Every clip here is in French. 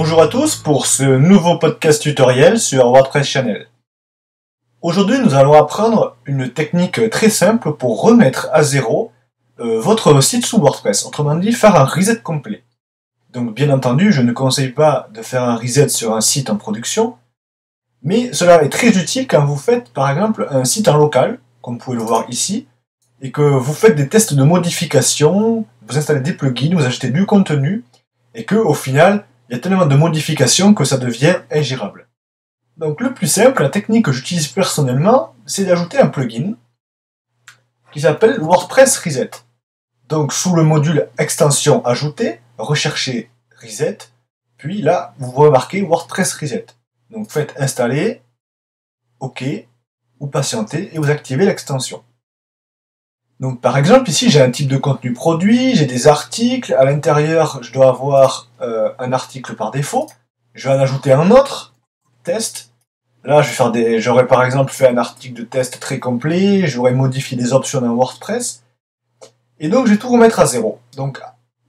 Bonjour à tous pour ce nouveau podcast tutoriel sur WordPress Channel. Aujourd'hui, nous allons apprendre une technique très simple pour remettre à zéro votre site sous WordPress. Autrement dit, faire un reset complet. Donc bien entendu, je ne conseille pas de faire un reset sur un site en production, mais cela est très utile quand vous faites par exemple un site en local, comme vous pouvez le voir ici, et que vous faites des tests de modification, vous installez des plugins, vous achetez du contenu, et que au final, il y a tellement de modifications que ça devient ingérable. Donc le plus simple, la technique que j'utilise personnellement, c'est d'ajouter un plugin qui s'appelle WordPress Reset. Donc sous le module extension ajouter, recherchez Reset, puis là vous remarquez WordPress Reset. Donc faites installer, OK, ou patienter et vous activez l'extension. Donc par exemple ici j'ai un type de contenu produit, j'ai des articles, à l'intérieur je dois avoir un article par défaut, je vais en ajouter un autre, test. Là j'aurais par exemple fait un article de test très complet, j'aurais modifié des options dans WordPress, et donc je vais tout remettre à zéro. Donc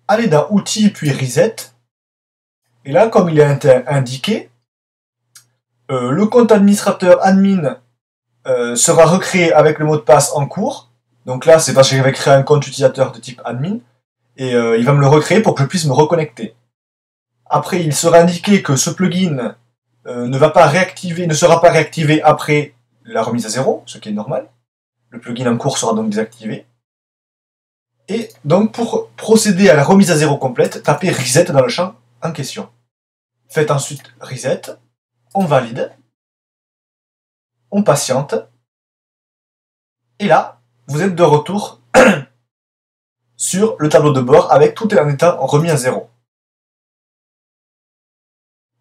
allez dans outils puis reset, et là comme il est indiqué, le compte administrateur admin sera recréé avec le mot de passe en cours. Donc là, c'est parce que j'avais créé un compte utilisateur de type admin, et il va me le recréer pour que je puisse me reconnecter. Après, il sera indiqué que ce plugin ne sera pas réactivé après la remise à zéro, ce qui est normal. Le plugin en cours sera donc désactivé. Et donc, pour procéder à la remise à zéro complète, tapez Reset dans le champ en question. Faites ensuite Reset, on valide, on patiente, et là, vous êtes de retour sur le tableau de bord avec tout en étant remis à zéro.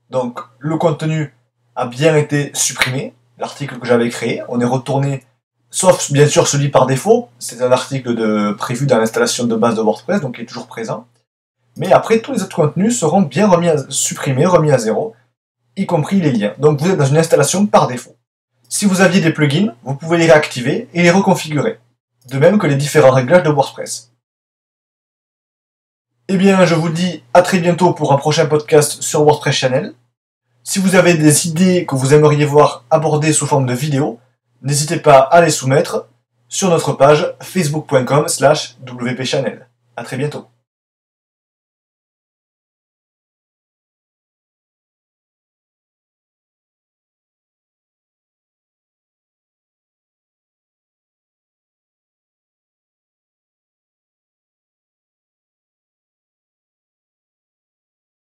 Donc le contenu a bien été supprimé, l'article que j'avais créé, on est retourné, sauf bien sûr celui par défaut, c'est un article prévu dans l'installation de base de WordPress, donc il est toujours présent. Mais après, tous les autres contenus seront bien supprimés, remis à zéro, y compris les liens. Donc vous êtes dans une installation par défaut. Si vous aviez des plugins, vous pouvez les réactiver et les reconfigurer. De même que les différents réglages de WordPress. Eh bien, je vous dis à très bientôt pour un prochain podcast sur WordPress Channel. Si vous avez des idées que vous aimeriez voir abordées sous forme de vidéo, n'hésitez pas à les soumettre sur notre page facebook.com/wpchannel. À très bientôt.